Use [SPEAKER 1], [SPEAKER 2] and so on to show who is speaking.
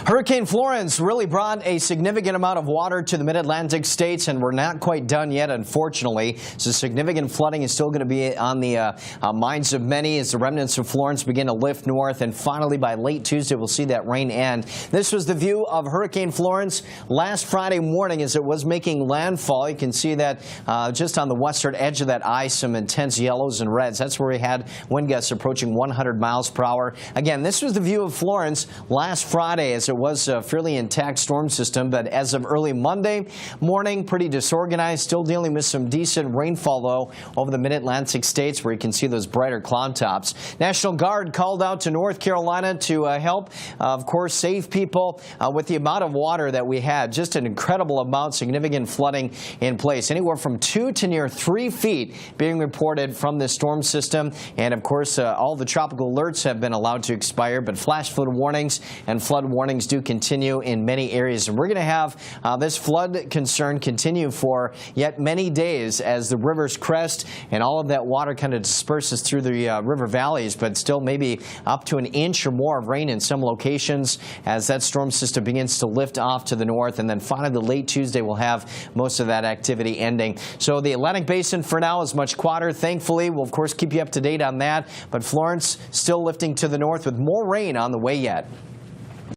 [SPEAKER 1] Hurricane Florence really brought a significant amount of water to the mid-Atlantic states, and we're not quite done yet, unfortunately. So significant flooding is still going to be on the minds of many as the remnants of Florence begin to lift north, and finally by late Tuesday we'll see that rain end. This was the view of Hurricane Florence last Friday morning as it was making landfall. You can see that just on the western edge of that eye, some intense yellows and reds. That's where we had wind gusts approaching 100 miles per hour. Again, this was the view of Florence last Friday as it was a fairly intact storm system, but as of early Monday morning, pretty disorganized, still dealing with some decent rainfall, though, over the mid-Atlantic states where you can see those brighter cloud tops. National Guard called out to North Carolina to help, of course, save people with the amount of water that we had. Just an incredible amount, significant flooding in place. Anywhere from 2 to near 3 feet being reported from this storm system. And, of course, all the tropical alerts have been allowed to expire, but flash flood warnings and flood warnings do continue in many areas. And we're going to have this flood concern continue for yet many days as the rivers crest and all of that water kind of disperses through the river valleys, but still maybe up to an inch or more of rain in some locations as that storm system begins to lift off to the north. And then finally, the late Tuesday, we'll have most of that activity ending. So the Atlantic Basin for now is much quieter. Thankfully, we'll of course keep you up to date on that. But Florence still lifting to the north with more rain on the way yet.